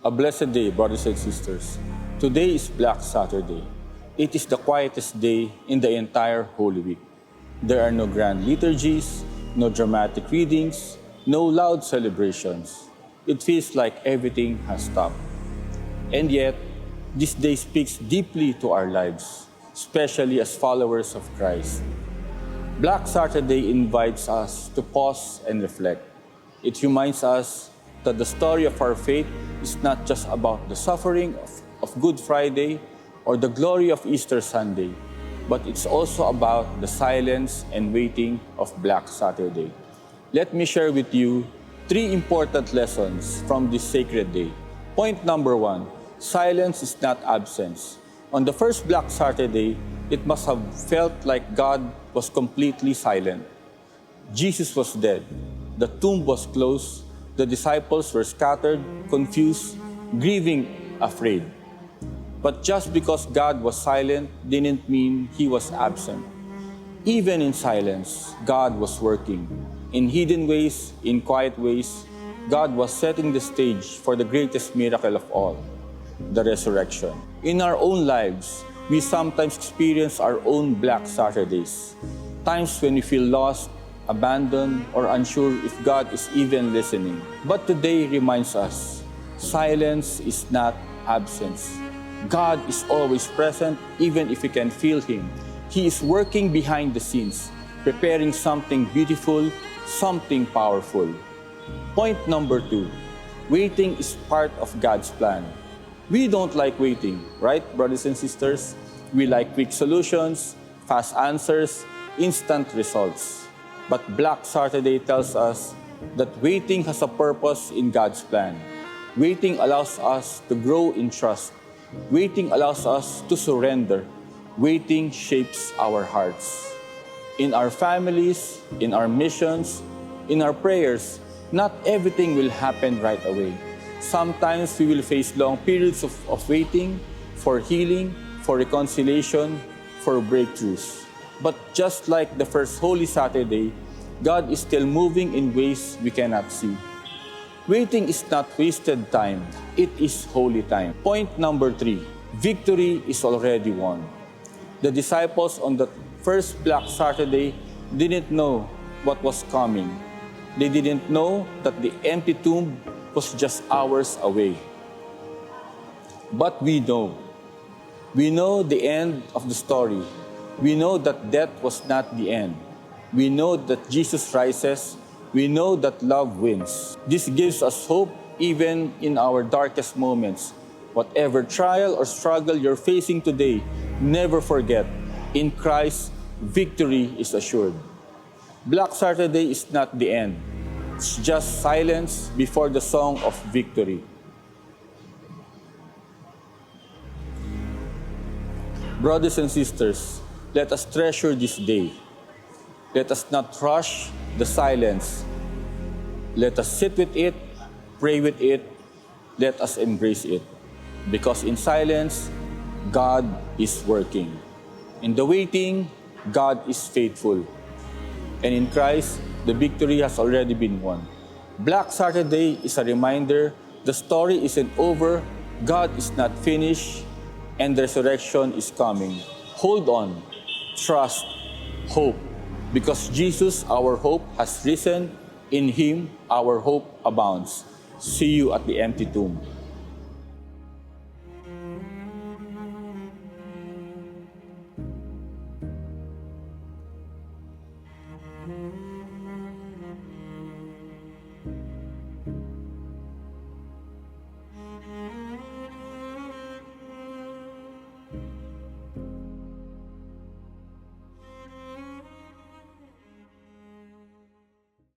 A blessed day, brothers and sisters. Today is Black Saturday. It is the quietest day in the entire Holy Week. There are no grand liturgies, no dramatic readings, no loud celebrations. It feels like everything has stopped. And yet, this day speaks deeply to our lives, especially as followers of Christ. Black Saturday invites us to pause and reflect. It reminds us that the story of our faith is not just about the suffering of Good Friday or the glory of Easter Sunday, but it's also about the silence and waiting of Black Saturday. Let me share with you 3 important lessons from this sacred day. Point number 1, silence is not absence. On the first Black Saturday, it must have felt like God was completely silent. Jesus was dead. The tomb was closed. The disciples were scattered, confused, grieving, afraid. But just because God was silent didn't mean He was absent. Even in silence, God was working. In hidden ways, in quiet ways, God was setting the stage for the greatest miracle of all, the resurrection. In our own lives, we sometimes experience our own Black Saturdays, times when we feel lost, abandoned, or unsure if God is even listening. But today reminds us, silence is not absence. God is always present even if we can feel Him. He is working behind the scenes, preparing something beautiful, something powerful. Point number 2, waiting is part of God's plan. We don't like waiting, right, brothers and sisters? We like quick solutions, fast answers, instant results. But Black Saturday tells us that waiting has a purpose in God's plan. Waiting allows us to grow in trust. Waiting allows us to surrender. Waiting shapes our hearts. In our families, in our missions, in our prayers, not everything will happen right away. Sometimes we will face long periods of waiting for healing, for reconciliation, for breakthroughs. But just like the first Holy Saturday, God is still moving in ways we cannot see. Waiting is not wasted time, it is holy time. Point number 3, victory is already won. The disciples on the first Black Saturday didn't know what was coming. They didn't know that the empty tomb was just hours away. But we know. We know the end of the story. We know that death was not the end. We know that Jesus rises. We know that love wins. This gives us hope even in our darkest moments. Whatever trial or struggle you're facing today, never forget, in Christ, victory is assured. Black Saturday is not the end. It's just silence before the song of victory. Brothers and sisters, let us treasure this day. Let us not rush the silence. Let us sit with it, pray with it, let us embrace it. Because in silence, God is working. In the waiting, God is faithful. And in Christ, the victory has already been won. Black Saturday is a reminder the story isn't over, God is not finished, and the resurrection is coming. Hold on, trust, hope, because Jesus, our hope, has risen. In Him, our hope abounds. See you at the empty tomb.